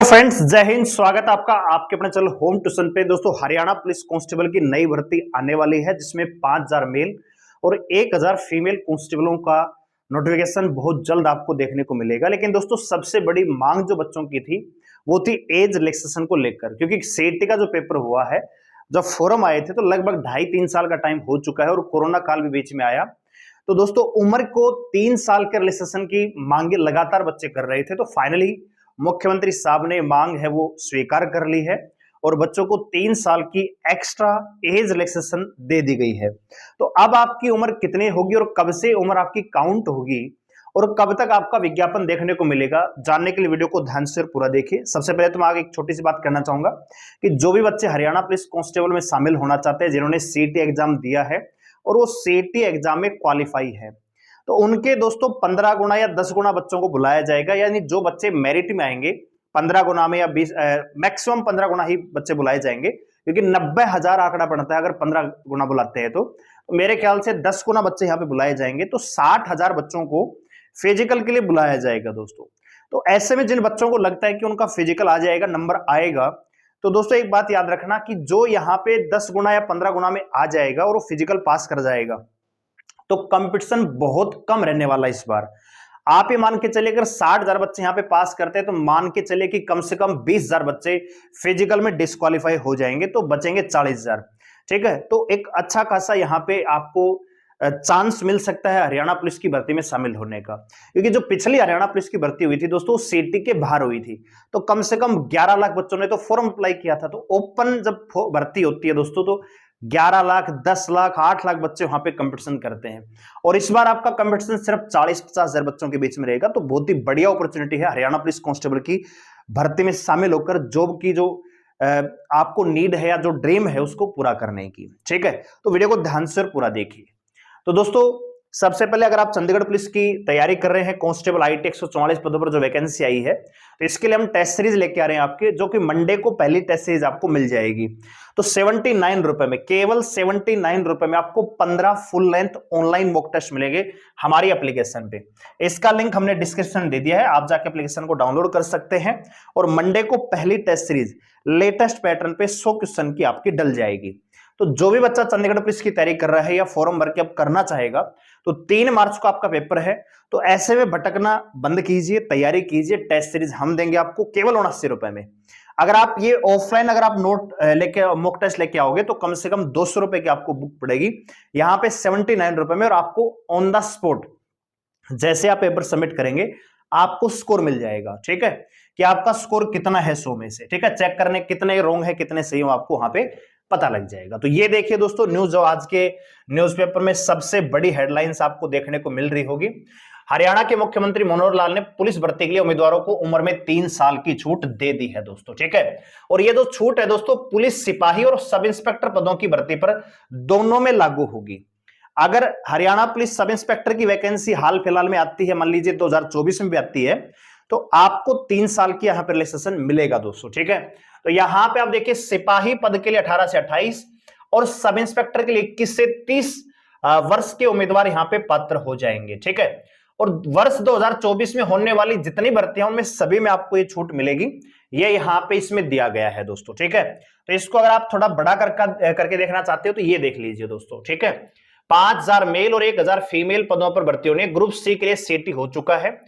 Friends, जय हिंद। स्वागत है आपका आपके अपने चैनल होम ट्यूशन पे। दोस्तों, हरियाणा पुलिस कांस्टेबल की नई भर्ती आने वाली है जिसमें 5000 मेल और 1000 फीमेल कांस्टेबलों का नोटिफिकेशन बहुत जल्द आपको देखने को मिलेगा। लेकिन दोस्तों, सबसे बड़ी मांग जो बच्चों की थी वो थी एज रिलैक्सेशन को लेकर, क्योंकि सीईटी का जो पेपर हुआ है, जब फॉर्म आए थे तो लगभग 2.5-3 साल का टाइम हो चुका है और कोरोना काल भी बीच में आया। तो दोस्तों, उम्र को 3 साल के रिलैक्सेशन की मांगे लगातार बच्चे कर रहे थे, तो फाइनली मुख्यमंत्री साहब ने मांग है वो स्वीकार कर ली है और बच्चों को 3 साल की एक्स्ट्रा एज रिलैक्सेशन दे दी गई है। तो अब आपकी उम्र कितनी होगी और कब से उम्र आपकी काउंट होगी और कब तक आपका विज्ञापन देखने को मिलेगा, जानने के लिए वीडियो को ध्यान से पूरा देखिए। सबसे पहले तो मैं आगे एक छोटी सी बात करना चाहूंगा कि जो भी बच्चे हरियाणा पुलिस कांस्टेबल में शामिल होना चाहते हैं, जिन्होंने सीईटी एग्जाम दिया है और वो सीईटी एग्जाम में क्वालिफाई है, तो उनके दोस्तों 15 गुना या 10 गुना बच्चों को बुलाया जाएगा। यानी जो बच्चे मेरिट में आएंगे 15 गुना में या 20 मैक्सिमम 15 गुना ही बच्चे बुलाए जाएंगे, क्योंकि 90,000 आंकड़ा बनता है अगर 15 गुना बुलाते हैं। तो मेरे ख्याल से 10 गुना बच्चे यहाँ पे बुलाए जाएंगे, तो 60,000 बच्चों को फिजिकल के लिए बुलाया जाएगा दोस्तों। तो ऐसे में जिन बच्चों को लगता है कि उनका फिजिकल आ जाएगा, नंबर आएगा, तो दोस्तों एक बात याद रखना कि जो यहाँ पे 10 गुना या 15 गुना में आ जाएगा और वो फिजिकल पास कर जाएगा, तो कंपटीशन बहुत कम रहने वाला है इस बार। आप ये मान के चलिए अगर 60,000 बच्चे यहाँ पे पास करते हैं तो मान के चलिए कि कम से कम 20,000 बच्चे फिजिकल में डिस्क्वालीफाई हो जाएंगे, तो बचेंगे 40,000। ठीक है, तो एक अच्छा खासा यहाँ पे आपको चांस मिल सकता है हरियाणा पुलिस की भर्ती में शामिल होने का, क्योंकि जो पिछली हरियाणा पुलिस की भर्ती हुई थी दोस्तों, सीटी के बाहर हुई थी, तो कम से कम 11 लाख बच्चों ने तो फॉर्म अप्लाई किया था। तो ओपन जब भर्ती होती है दोस्तों, तो 11 लाख, 10 लाख, 8 लाख बच्चे वहां पे कंपटीशन करते हैं, और इस बार आपका कंपटीशन सिर्फ 40-50 हजार बच्चों के बीच में रहेगा। तो बहुत ही बढ़िया अपॉर्चुनिटी है हरियाणा पुलिस कांस्टेबल की भर्ती में शामिल होकर जॉब की जो आपको नीड है या जो ड्रीम है उसको पूरा करने की। ठीक है, तो वीडियो को ध्यान से पूरा देखिए। तो दोस्तों, सबसे पहले अगर आप चंडीगढ़ पुलिस की तैयारी कर रहे हैं, कांस्टेबल आईटी 144 पदों पर जो वैकेंसी आई है, तो इसके लिए हम टेस्ट सीरीज लेके आ रहे हैं आपके, जो कि मंडे को पहली टेस्ट सीरीज आपको मिल जाएगी। तो 79 रुपए में, केवल 79 रुपए में आपको 15 full length online mock test मिलेंगे हमारी एप्लीकेशन पे। इसका लिंक हमने डिस्क्रिप्शन दे दिया है, आप जाके एप्लीकेशन को डाउनलोड कर सकते हैं और मंडे को पहली टेस्ट सीरीज लेटेस्ट पैटर्न पे 100 क्वेश्चन की आपकी डल जाएगी। तो जो भी बच्चा चंडीगढ़ पुलिस की तैयारी कर रहा है या फॉर्म भर के अब करना चाहेगा, तो 3 मार्च को आपका पेपर है। तो ऐसे में भटकना बंद कीजिए, तैयारी कीजिए। टेस्ट सीरीज हम देंगे आपको केवल 79 रुपए में। अगर आप ये ऑफलाइन अगर आप नोट लेके मॉक टेस्ट लेके आओगे तो कम से कम 200 रुपए की आपको बुक पड़ेगी, यहाँ पे 79 रुपए में, और आपको ऑन द स्पॉट जैसे आप पेपर सबमिट करेंगे आपको स्कोर मिल जाएगा। ठीक है, कि आपका स्कोर कितना है 100 में से। ठीक है, चेक करने कितने रॉन्ग है कितने सही हो आपको वहां पे पता लग जाएगा। तो ये देखिए दोस्तों, न्यूज जो आज के न्यूज़पेपर में सबसे बड़ी हेडलाइंस आपको देखने को मिल रही होगी। हरियाणा के मुख्यमंत्री मनोहर लाल ने पुलिस भर्ती के लिए उम्मीदवारों को उम्र में 3 साल की छूट दे दी है दोस्तों। ठीक है, और ये जो छूट है दोस्तों, पुलिस सिपाही और सब इंस्पेक्टर पदों की भर्ती पर दोनों में लागू होगी। अगर हरियाणा पुलिस सब इंस्पेक्टर की वैकेंसी हाल फिलहाल में आती है, मान लीजिए 2024 में भी आती है, तो आपको 3 साल की यहां पर रिलैक्सेशन मिलेगा दोस्तों। ठीक है, तो यहां पे आप देखिए, सिपाही पद के लिए 18 से 28 और सब इंस्पेक्टर के लिए 21 से 30 वर्ष के उम्मीदवार यहां पे पात्र हो जाएंगे। ठीक है, और वर्ष 2024 में होने वाली जितनी भर्तियां उनमें सभी में आपको ये छूट मिलेगी, ये यहां पे इसमें दिया गया है दोस्तों। ठीक है, तो इसको अगर आप थोड़ा बड़ा करके देखना चाहते हो तो ये देख लीजिए दोस्तों। ठीक है, 5000 मेल और 1000 फीमेल पदों पर भर्ती होने, ग्रुप सी के लिए सीटी हो चुका है,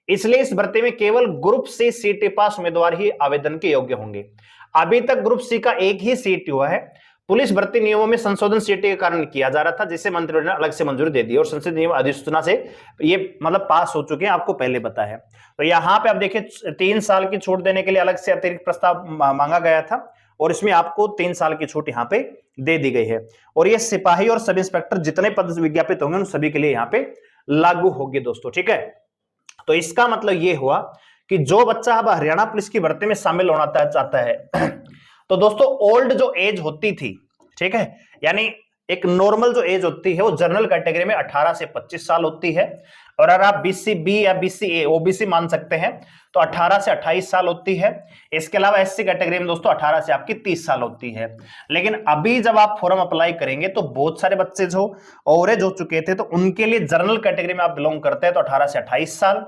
इसलिए इस भर्ती में केवल ग्रुप सी सीटी पास उम्मीदवार ही आवेदन के योग्य होंगे। अभी तक ग्रुप सी का एक ही सीट हुआ है। पुलिस भर्ती नियमों में संशोधन सीटी के कारण किया जा रहा था, जिसे मंत्रियों ने अलग से मंजूरी दे दी और संसदीय नियम अधिसूचना से ये मतलब पास हो चुके हैं, आपको पहले पता है। तो यहाँ पे आप देखिए 3 साल की छूट देने के लिए अलग से अतिरिक्त प्रस्ताव मांगा गया था और इसमें आपको 3 साल की छूट यहाँ पे दे दी गई है, और ये सिपाही और सब इंस्पेक्टर जितने पद विज्ञापित होंगे उन सभी के लिए यहाँ पे लागू होगी दोस्तों। ठीक है, तो इसका मतलब ये हुआ कि जो बच्चा अब हरियाणा पुलिस की भर्ती में शामिल होना चाहता है तो दोस्तों, ओल्ड जो एज होती थी, ठीक है, यानी एक नॉर्मल जो एज होती है वो जनरल कैटेगरी में 18 से 25 साल होती है, और अगर आप बीसी बी या बीसी ए ओबीसी मान सकते हैं तो 18 से 28 साल होती है। इसके अलावा एससी कैटेगरी में दोस्तों 18 से आपकी 30 साल होती है। लेकिन अभी जब आप फॉर्म अप्लाई करेंगे तो बहुत सारे बच्चे जो ओवरेज हो चुके थे, तो उनके लिए जनरल कैटेगरी में आप बिलोंग करते हैं तो 18 से 28 साल,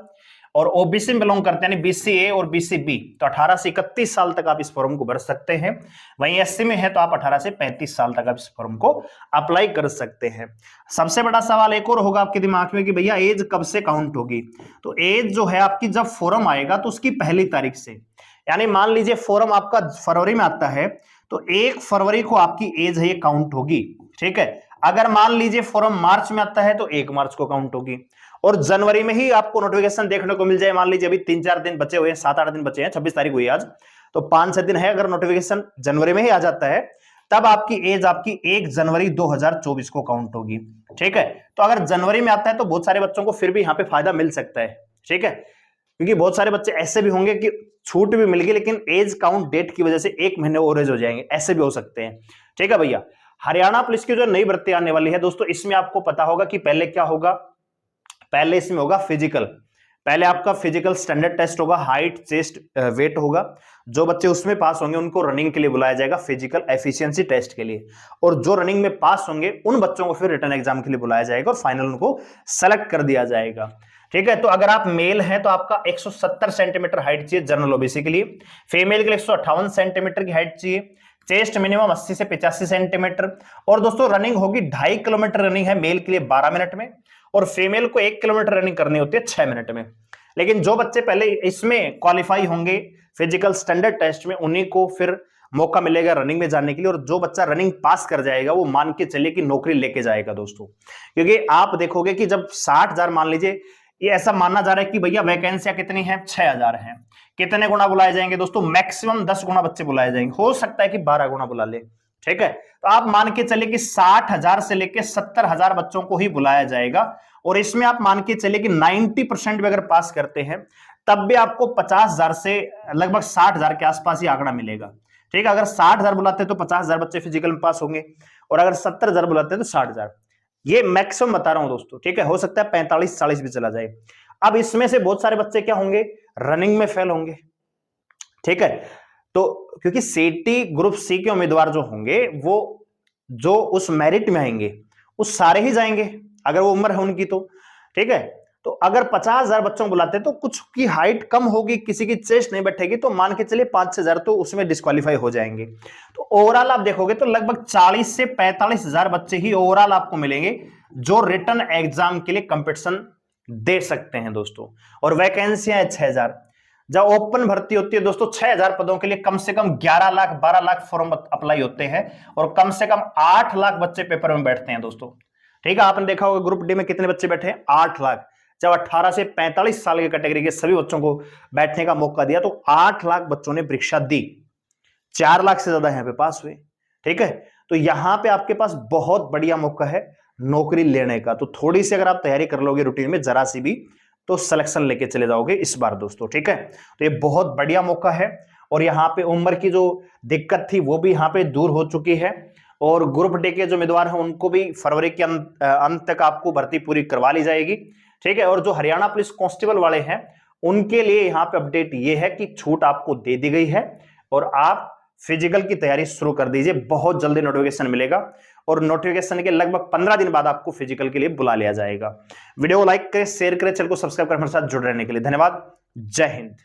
और ओबीसी में बिलोंग करते हैं यानी बीसीए और बीसीबी तो 18 से 31 साल तक आप इस फॉर्म को भर सकते हैं। वहीं एससी में है तो आप 18 से 35 साल तक आप इस फॉर्म को अप्लाई कर सकते हैं। सबसे बड़ा सवाल एक और होगा आपके दिमाग में कि भैया एज कब से काउंट होगी। तो एज जो है आपकी जब फॉर्म आएगा तो उसकी पहली तारीख से, यानी मान लीजिए फॉर्म आपका फरवरी में आता है तो 1 फरवरी को आपकी एज है ये काउंट होगी। ठीक है, अगर मान लीजिए फॉर्म मार्च में आता है तो 1 मार्च को काउंट होगी। और जनवरी में ही आपको नोटिफिकेशन देखने को मिल जाए, मान लीजिए अभी 3-4 दिन बचे हुए हैं, 7-8 दिन बचे हैं, 26 तारीख हुई आज, तो 5-6 दिन है, अगर नोटिफिकेशन जनवरी में ही आ जाता है तब आपकी एज आपकी 1 जनवरी 2024 को काउंट होगी। ठीक है, तो अगर जनवरी में आता है तो बहुत सारे बच्चों को फिर भी यहाँ पे फायदा मिल सकता है। ठीक है, क्योंकि बहुत सारे बच्चे ऐसे भी होंगे कि छूट भी मिल गई लेकिन एज काउंट डेट की वजह से 1 महीने ओवरेज हो जाएंगे, ऐसे भी हो सकते हैं। ठीक है भैया, हरियाणा पुलिस की जो नई भर्ती आने वाली है दोस्तों, इसमें आपको पता होगा कि पहले क्या होगा, पहले इसमें होगा फिजिकल। पहले आपका फिजिकल स्टैंडर्ड टेस्ट होगा, हाइट चेस्ट वेट होगा। जो बच्चे उसमें पास होंगे उनको रनिंग के लिए बुलाया जाएगा, फिजिकल एफिशिएंसी टेस्ट के लिए, और जो रनिंग में पास होंगे उन बच्चों को फिर रिटन एग्जाम के लिए बुलाया जाएगा और फाइनल उनको सेलेक्ट कर दिया जाएगा। ठीक है, तो अगर आप मेल हैं तो आपका 170 सेंटीमीटर हाइट चाहिए जनरल ओबीसी के लिए, फीमेल के लिए 158 सेंटीमीटर की हाइट चाहिए, चेस्ट मिनिमम 80 से 85 सेंटीमीटर, और दोस्तों रनिंग होगी 2.5 किलोमीटर रनिंग है मेल के लिए 12 मिनट में, और फीमेल को 1 किलोमीटर रनिंग करनी होती है 6 मिनट में। लेकिन जो बच्चे पहले इसमें क्वालिफाई होंगे फिजिकल स्टैंडर्ड टेस्ट में, उन्हीं को फिर मौका मिलेगा रनिंग में जाने के लिए, और जो बच्चा रनिंग पास कर जाएगा वो मान के चलिए कि नौकरी लेके जाएगा दोस्तों। क्योंकि आप देखोगे कि जब 60,000, मान लीजिए ये ऐसा मानना जा रहा है कि भैया वैकेंसियां कितनी हैं, 6,000 हैं, कितने गुना बुलाए जाएंगे दोस्तों, मैक्सिमम 10 गुना बच्चे बुलाए जाएंगे, हो सकता है कि 12 गुना बुला ले। ठीक है, तो आप मान के चलिए कि 60,000 से लेकर 70,000 बच्चों को ही बुलाया जाएगा, और इसमें आप मान के चलिए कि 90% भी अगर पास करते हैं तब भी आपको 50,000 से लगभग 60,000 के आसपास ही आंकड़ा मिलेगा। ठीक है, अगर 60,000 बुलाते हैं तो 50,000 बच्चे फिजिकल में पास होंगे, और अगर 70,000 बुलाते हैं तो 60,000, ये मैक्सिमम बता रहा हूं दोस्तों। ठीक है, हो सकता है 45-40 भी चला जाए। अब इसमें से बहुत सारे बच्चे क्या होंगे, रनिंग में फेल होंगे। ठीक है, तो क्योंकि सीटी ग्रुप सी के उम्मीदवार जो होंगे वो जो उस मेरिट में आएंगे उस सारे ही जाएंगे अगर वो उम्र है उनकी तो। ठीक है, तो अगर 50,000 बच्चों बुलाते तो कुछ की हाइट कम होगी, किसी की चेस्ट नहीं बैठेगी, तो मान के चलिए 5-6,000 तो उसमें डिस्क्वालीफाई हो जाएंगे। तो ओवरऑल आप देखोगे तो लगभग 40 से 45,000 बच्चे ही ओवरऑल आपको मिलेंगे जो रिटन एग्जाम के लिए कंपटीशन दे सकते हैं दोस्तों। और वैकेंसियां 6,000। जब ओपन भर्ती होती है दोस्तों 6,000 पदों के लिए कम से कम 11 लाख 12 लाख फॉर्म अप्लाई होते हैं, और कम से कम 8 लाख बच्चे पेपर में बैठते हैं दोस्तों। ठीक है, आपने देखा होगा ग्रुप डी में कितने बच्चे बैठे हैं, 8 लाख। जब 18 से 45 साल की कैटेगरी के सभी बच्चों को बैठने का मौका दिया तो 8 लाख बच्चों ने परीक्षा दी, 4 लाख से ज्यादा यहां पे पास हुए। ठीक है, तो यहां पे आपके पास बहुत बढ़िया मौका है नौकरी लेने का। तो थोड़ी सी अगर आप तैयारी कर लोगे रूटीन में जरा सी भी, तो सिलेक्शन लेके चले जाओगे इस बार दोस्तों। ठीक है, तो ये बहुत बढ़िया मौका है, और यहाँ पे उम्र की जो दिक्कत थी वो भी यहाँ पे दूर हो चुकी है, और ग्रुप डी के जो उम्मीदवार हैं उनको भी फरवरी के अंत तक आपको भर्ती पूरी करवा ली जाएगी। ठीक है, और जो हरियाणा पुलिस कांस्टेबल वाले हैं उनके लिए यहाँ पे अपडेट ये है कि छूट आपको दे दी गई है, और आप फिजिकल की तैयारी शुरू कर दीजिए, बहुत जल्दी नोटिफिकेशन मिलेगा, और नोटिफिकेशन के लगभग 15 दिन बाद आपको फिजिकल के लिए बुला लिया जाएगा। वीडियो को लाइक करें, शेयर करें, चैनल को सब्सक्राइब कर हमारे साथ जुड़ रहने के लिए धन्यवाद। जय हिंद।